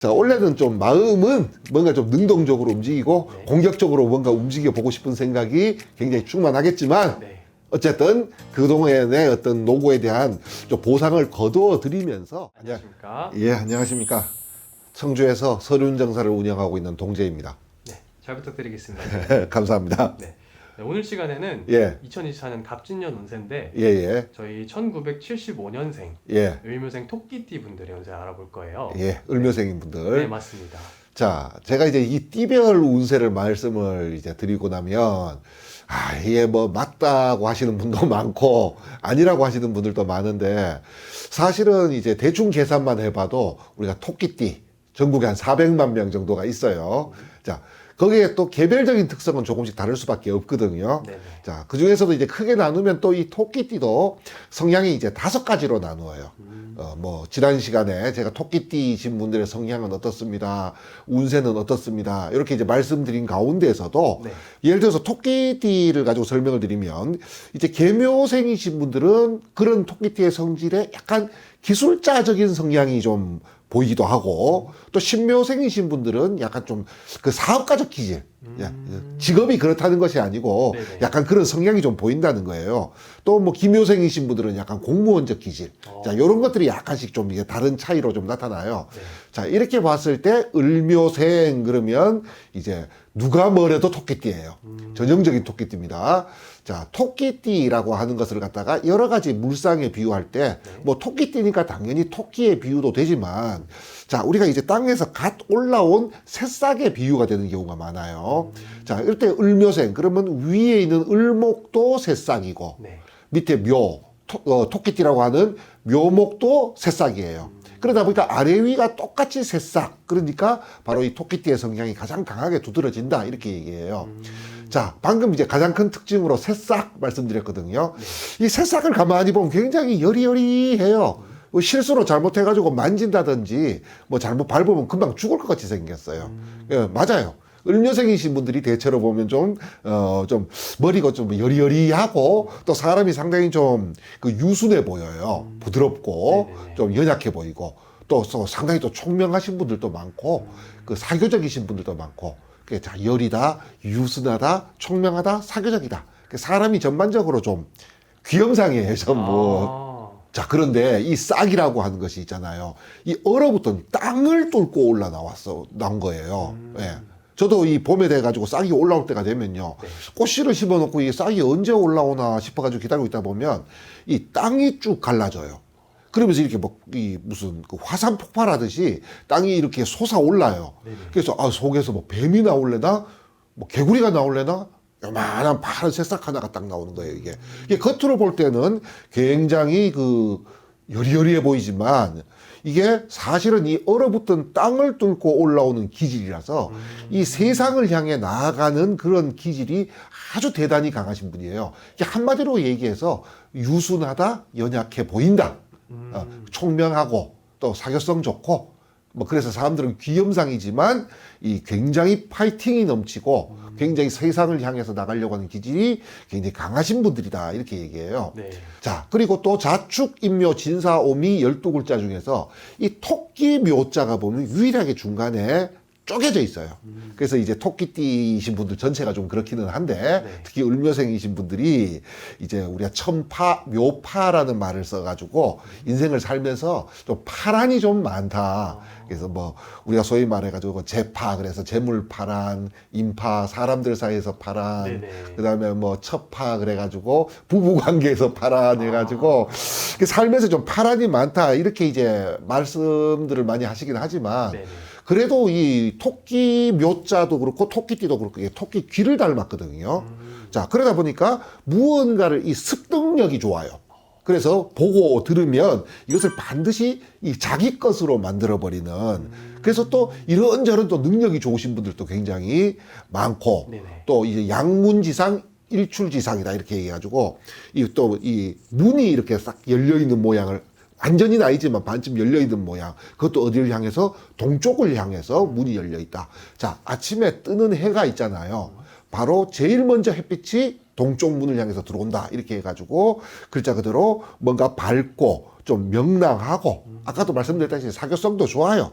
자, 원래는 좀 마음은 뭔가 좀 능동적으로 움직이고 네. 공격적으로 뭔가 움직여 보고 싶은 생각이 굉장히 충만하겠지만 네. 어쨌든 그동안의 어떤 노고에 대한 좀 보상을 거두어 드리면서 안녕하십니까. 예, 안녕하십니까. 청주에서 서륜정사를 운영하고 있는 동재입니다. 네, 잘 부탁드리겠습니다. 감사합니다. 네. 네, 오늘 시간에는 예. 2024년 갑진년 운세인데 예, 예, 저희 1975년생 예, 을묘생 토끼띠 분들의 운세 알아볼 거예요. 예, 을묘생인 네, 분들. 맞습니다. 자, 제가 이제 이 띠별 운세를 말씀을 이제 드리고 나면, 이게 뭐 맞다고 하시는 분도 많고, 아니라고 하시는 분들도 많은데, 사실은 이제 대충 계산만 해봐도 우리가 토끼띠, 전국에 한 400만 명 정도가 있어요. 자, 거기에 또 개별적인 특성은 조금씩 다를 수밖에 없거든요. 네네. 자, 그 중에서도 이제 크게 나누면 또 이 토끼띠도 성향이 이제 5가지로 나누어요. 뭐, 지난 시간에 제가 토끼띠이신 분들의 성향은 어떻습니다. 운세는 어떻습니다. 이렇게 이제 말씀드린 가운데에서도 네. 예를 들어서 토끼띠를 가지고 설명을 드리면 이제 계묘생이신 분들은 그런 토끼띠의 성질에 약간 기술자적인 성향이 좀 보이기도 하고 또 신묘생이신 분들은 약간 좀 그 사업가적 기질 직업이 그렇다는 것이 아니고 네네. 약간 그런 성향이 좀 보인다는 거예요. 또 뭐 기묘생이신 분들은 약간 공무원적 기질 자 이런 것들이 약간씩 좀 이게 다른 차이로 좀 나타나요. 네. 자 이렇게 봤을 때 을묘생 그러면 이제 누가 뭐래도 토끼띠예요. 전형적인 토끼띠입니다. 자, 토끼띠라고 하는 것을 갖다가 여러 가지 물상에 비유할 때, 뭐 토끼띠니까 당연히 토끼의 비유도 되지만, 자, 우리가 이제 땅에서 갓 올라온 새싹의 비유가 되는 경우가 많아요. 자, 이럴 때 을묘생, 그러면 위에 있는 을목도 새싹이고, 네. 밑에 토끼띠라고 하는 묘목도 새싹이에요. 그러다 보니까 아래 위가 똑같이 새싹. 그러니까 바로 이 토끼띠의 성향이 가장 강하게 두드러진다. 이렇게 얘기해요. 자, 방금 이제 가장 큰 특징으로 새싹 말씀드렸거든요. 이 새싹을 가만히 보면 굉장히 여리여리해요. 뭐 실수로 잘못해가지고 만진다든지 뭐 잘못 밟으면 금방 죽을 것 같이 생겼어요. 예, 맞아요. 을묘생이신 분들이 대체로 보면 좀 머리가 좀 여리여리하고 또 사람이 상당히 좀 그 유순해 보여요. 부드럽고 네네네. 좀 연약해 보이고 또 상당히 또 총명하신 분들도 많고 그 사교적이신 분들도 많고 자, 여리다, 유순하다, 총명하다, 사교적이다. 사람이 전반적으로 좀 귀염상이에요, 전부. 자, 그런데 이 싹이라고 하는 것이 있잖아요. 이 얼어붙은 땅을 뚫고 나온 거예요. 예. 저도 이 봄에 돼가지고 싹이 올라올 때가 되면요. 꽃씨를 심어놓고 이 싹이 언제 올라오나 싶어가지고 기다리고 있다 보면 이 땅이 쭉 갈라져요. 그러면서 이렇게 무슨 그 화산 폭발하듯이 땅이 이렇게 솟아올라요. 그래서 속에서 뭐 뱀이 나올래나 뭐 개구리가 나올래나 요만한 파란 새싹 하나가 딱 나오는 거예요. 이게 겉으로 볼 때는 굉장히 그 여리여리해 보이지만 이게 사실은 이 얼어붙은 땅을 뚫고 올라오는 기질이라서 이 세상을 향해 나아가는 그런 기질이 아주 대단히 강하신 분이에요. 이게 한마디로 얘기해서 유순하다, 연약해 보인다. 총명하고 또 사교성 좋고 뭐 그래서 사람들은 귀염상이지만 이 굉장히 파이팅이 넘치고 굉장히 세상을 향해서 나가려고 하는 기질이 굉장히 강하신 분들이다 이렇게 얘기해요. 네. 자, 그리고 또 자축, 인묘, 진사, 오미 12글자 중에서 이 토끼 묘자가 보면 유일하게 중간에 쪼개져 있어요. 그래서 이제 토끼띠이신 분들 전체가 좀 그렇기는 한데 특히 을묘생이신 분들이 이제 우리가 천파, 묘파라는 말을 써가지고 인생을 살면서 좀 파란이 좀 많다. 그래서 뭐 우리가 소위 말해가지고 재파, 그래서 재물파란, 인파, 사람들 사이에서 파란, 그다음에 뭐 첩파 그래가지고 부부관계에서 파란 해가지고 살면서 좀 파란이 많다 이렇게 이제 말씀들을 많이 하시긴 하지만. 그래도 이 토끼 묘자도 그렇고 토끼띠도 그렇고 이게 토끼 귀를 닮았거든요. 자, 그러다 보니까 무언가를 이 습득력이 좋아요. 그래서 보고 들으면 이것을 반드시 이 자기 것으로 만들어버리는 그래서 또 이런저런 또 능력이 좋으신 분들도 굉장히 많고 또 이제 양문지상 일출지상이다 이렇게 얘기해가지고 이 문이 이렇게 싹 열려있는 모양을 완전히는 아니지만 반쯤 열려있는 모양. 그것도 어디를 향해서? 동쪽을 향해서 문이 열려있다. 자, 아침에 뜨는 해가 있잖아요. 바로 제일 먼저 햇빛이 동쪽 문을 향해서 들어온다. 이렇게 해가지고 글자 그대로 뭔가 밝고 좀 명랑하고 아까도 말씀드렸다시피 사교성도 좋아요.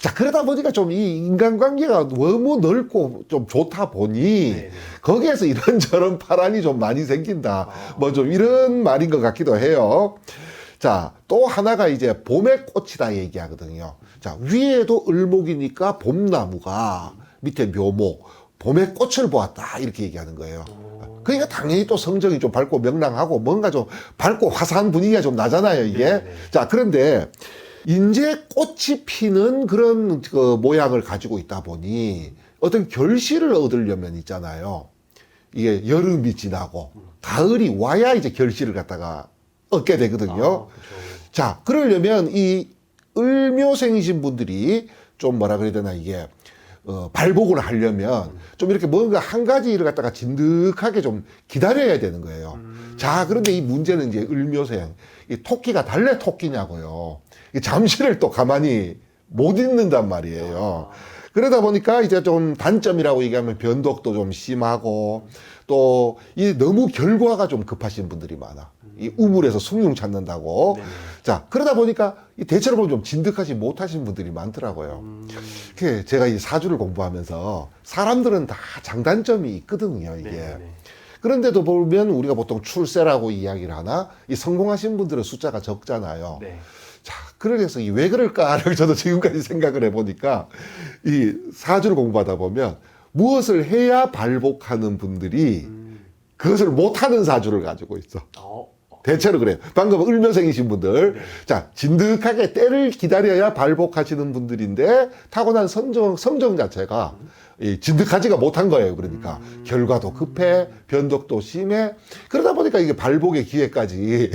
자, 그러다 보니까 좀 이 인간관계가 너무 넓고 좀 좋다 보니 네네. 거기에서 이런저런 파란이 좀 많이 생긴다. 뭐 좀 이런 말인 것 같기도 해요. 자, 또 하나가 이제 봄의 꽃이다 얘기하거든요. 자, 위에도 을목이니까 봄나무가 밑에 묘목, 봄의 꽃을 보았다. 이렇게 얘기하는 거예요. 그러니까 당연히 또 성정이 좀 밝고 명랑하고 뭔가 좀 밝고 화사한 분위기가 좀 나잖아요, 이게. 네네. 자, 그런데 이제 꽃이 피는 그런 그 모양을 가지고 있다 보니 어떤 결실을 얻으려면 있잖아요. 이게 여름이 지나고 가을이 와야 이제 결실을 갖다가 얻게 되거든요. 그쵸. 자, 그러려면 이 을묘생이신 분들이 좀 뭐라 그래야 되나 이게 발복을 하려면 좀 이렇게 뭔가 한 가지 일을 갖다가 진득하게 좀 기다려야 되는 거예요. 자, 그런데 이 문제는 이제 을묘생, 이 토끼가 달래 토끼냐고요. 이 잠시를 또 가만히 못 있는단 말이에요. 그러다 보니까 이제 좀 단점이라고 얘기하면 변덕도 좀 심하고 또 이 너무 결과가 좀 급하신 분들이 많아. 이 우물에서 숭늉 찾는다고. 네네. 자, 그러다 보니까 이 대체로 보면 좀 진득하지 못하신 분들이 많더라고요. 그 제가 이 사주를 공부하면서 사람들은 다 장단점이 있거든요, 이게. 네네. 그런데도 보면 우리가 보통 출세라고 이야기를 하나, 이 성공하신 분들은 숫자가 적잖아요. 네. 자, 그래서 이 왜 그럴까를 저도 지금까지 생각을 해보니까 이 사주를 공부하다 보면 무엇을 해야 발복하는 분들이 그것을 못하는 사주를 가지고 있어. 대체로 그래요. 방금 을묘생이신 분들. 네. 자, 진득하게 때를 기다려야 발복하시는 분들인데 타고난 성정 자체가 이 진득하지가 못한 거예요. 그러니까 결과도 급해, 변덕도 심해. 그러다 보니까 이게 발복의 기회까지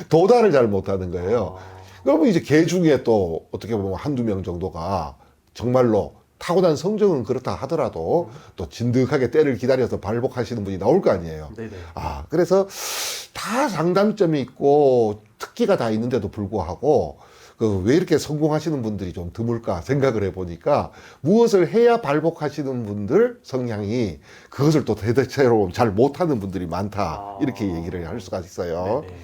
도달을 잘 못하는 거예요. 그러면 이제 개 중에 또 어떻게 보면 한두 명 정도가 정말로 타고난 성정은 그렇다 하더라도 또 진득하게 때를 기다려서 발복하시는 분이 나올 거 아니에요. 네네. 아, 그래서 다 장단점이 있고 특기가 다 있는데도 불구하고 그 왜 이렇게 성공하시는 분들이 좀 드물까 생각을 해보니까 무엇을 해야 발복하시는 분들 성향이 그것을 또 대체로 잘 못하는 분들이 많다. 이렇게 얘기를 할 수가 있어요. 네네.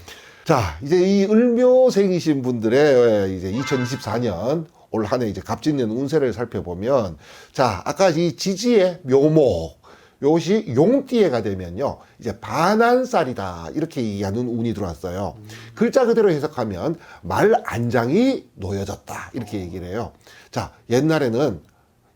자, 이제 이 을묘생이신 분들의 이제 2024년 올 한 해 이제 갑진년 운세를 살펴보면, 자, 아까 이 지지의 묘목, 요것이 용띠해가 되면요, 이제 반한살이다. 이렇게 얘기하는 운이 들어왔어요. 글자 그대로 해석하면 말 안장이 놓여졌다. 이렇게 얘기를 해요. 자, 옛날에는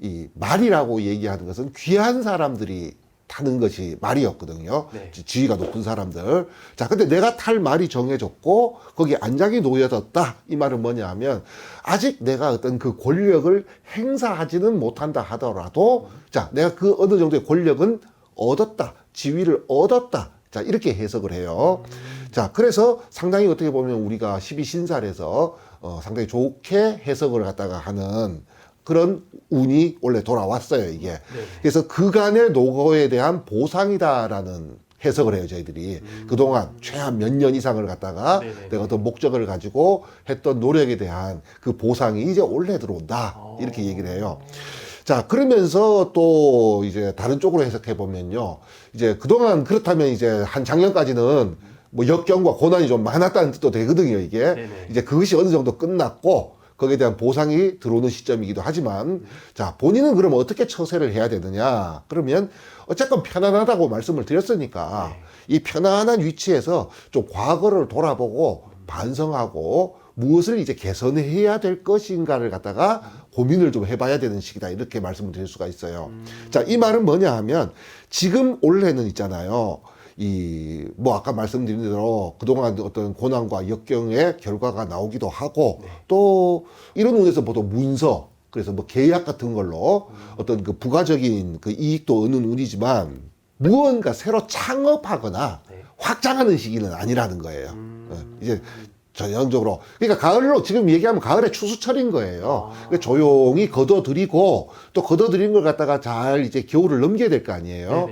이 말이라고 얘기하는 것은 귀한 사람들이 타는 것이 말이었거든요. 네. 지위가 높은 사람들. 자, 근데 내가 탈 말이 정해졌고 거기 안장이 놓여졌다. 이 말은 뭐냐 하면 아직 내가 어떤 그 권력을 행사하지는 못한다 하더라도 자, 내가 그 어느 정도의 권력은 얻었다. 지위를 얻었다. 자, 이렇게 해석을 해요. 자, 그래서 상당히 어떻게 보면 우리가 12신살에서 상당히 좋게 해석을 갖다가 하는 그런 운이 원래 돌아왔어요, 이게. 네네. 그래서 그간의 노고에 대한 보상이다라는 해석을 해요, 저희들이. 그동안 최한 몇 년 이상을 갖다가 네네네. 내가 어떤 목적을 가지고 했던 노력에 대한 그 보상이 이제 올해 들어온다. 이렇게 얘기를 해요. 자, 그러면서 또 이제 다른 쪽으로 해석해 보면요. 이제 그동안 그렇다면 이제 한 작년까지는 뭐 역경과 고난이 좀 많았다는 뜻도 되거든요, 이게. 네네. 이제 그것이 어느 정도 끝났고 거기에 대한 보상이 들어오는 시점이기도 하지만 자, 본인은 그럼 어떻게 처세를 해야 되느냐? 그러면 어쨌건 편안하다고 말씀을 드렸으니까 이 편안한 위치에서 좀 과거를 돌아보고 반성하고 무엇을 이제 개선해야 될 것인가를 갖다가 고민을 좀 해봐야 되는 시기다. 이렇게 말씀을 드릴 수가 있어요. 자, 이 말은 뭐냐 하면 지금 올해는 있잖아요. 뭐 아까 말씀드린 대로 그동안 어떤 고난과 역경의 결과가 나오기도 하고 또 이런 운에서 보통 문서, 그래서 뭐 계약 같은 걸로 어떤 그 부가적인 그 이익도 얻는 운이지만 무언가 새로 창업하거나 확장하는 시기는 아니라는 거예요. 이제 전형적으로. 그러니까 가을로 지금 얘기하면 가을의 추수철인 거예요. 그러니까 조용히 걷어들이고 또 걷어들인 걸 갖다가 잘 이제 겨울을 넘겨야 될 거 아니에요.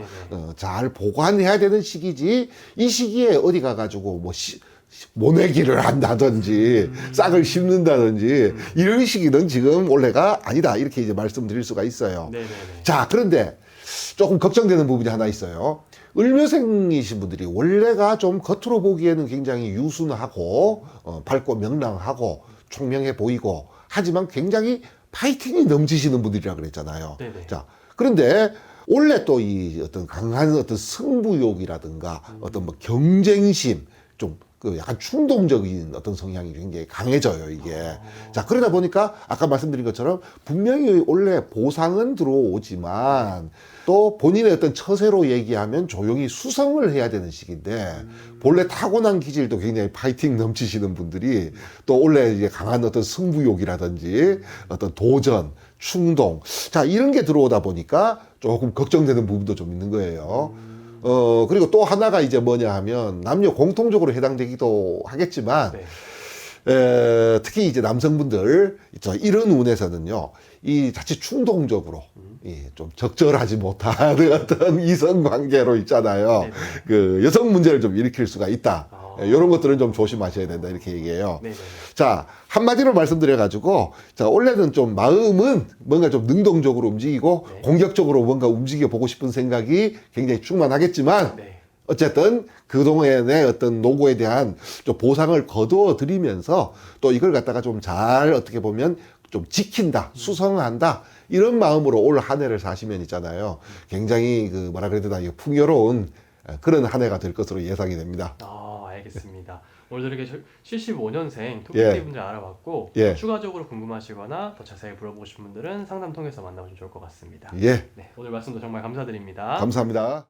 잘 보관해야 되는 시기지 이 시기에 어디 가가지고 뭐 모내기를 한다든지 싹을 심는다든지 이런 시기는 지금 올해가 아니다 이렇게 이제 말씀드릴 수가 있어요. 네네네. 자, 그런데 조금 걱정되는 부분이 하나 있어요. 을묘생이신 분들이 원래가 좀 겉으로 보기에는 굉장히 유순하고 밝고 명랑하고 총명해 보이고 하지만 굉장히 파이팅이 넘치시는 분들이라 그랬잖아요. 네네. 자, 그런데 원래 또 이 어떤 강한 어떤 승부욕이라든가 어떤 뭐 경쟁심 좀 그 약간 충동적인 어떤 성향이 굉장히 강해져요, 이게. 자, 그러다 보니까 아까 말씀드린 것처럼 분명히 원래 보상은 들어오지만 또 본인의 어떤 처세로 얘기하면 조용히 수성을 해야 되는 시기인데 본래 타고난 기질도 굉장히 파이팅 넘치시는 분들이 또 원래 이제 강한 어떤 승부욕이라든지 어떤 도전, 충동. 자, 이런 게 들어오다 보니까 조금 걱정되는 부분도 좀 있는 거예요. 그리고 또 하나가 이제 뭐냐 하면 남녀 공통적으로 해당되기도 하겠지만, 네. 특히 이제 남성분들, 이런 운에서는요, 이 자칫 충동적으로, 좀 적절하지 못한 어떤 이성 관계로 있잖아요. 네네. 그 여성 문제를 좀 일으킬 수가 있다. 아. 이런 것들은 좀 조심하셔야 된다. 이렇게 얘기해요. 네네. 자, 한마디로 말씀드려가지고, 자, 원래는 좀 마음은 뭔가 좀 능동적으로 움직이고, 네. 공격적으로 뭔가 움직여 보고 싶은 생각이 굉장히 충만하겠지만, 네. 어쨌든 그동안의 어떤 노고에 대한 좀 보상을 거두어 드리면서 또 이걸 갖다가 좀 잘 어떻게 보면 좀 지킨다, 수성한다, 이런 마음으로 올 한 해를 사시면 있잖아요. 굉장히 그 뭐라 그래야 되나, 풍요로운 그런 한 해가 될 것으로 예상이 됩니다. 알겠습니다. 오늘 이렇게 75년생 토끼띠 예. 분들 알아봤고 예. 추가적으로 궁금하시거나 더 자세히 물어보고 싶은 분들은 상담 통해서 만나보시면 좋을 것 같습니다. 예. 네, 오늘 말씀도 정말 감사드립니다. 감사합니다.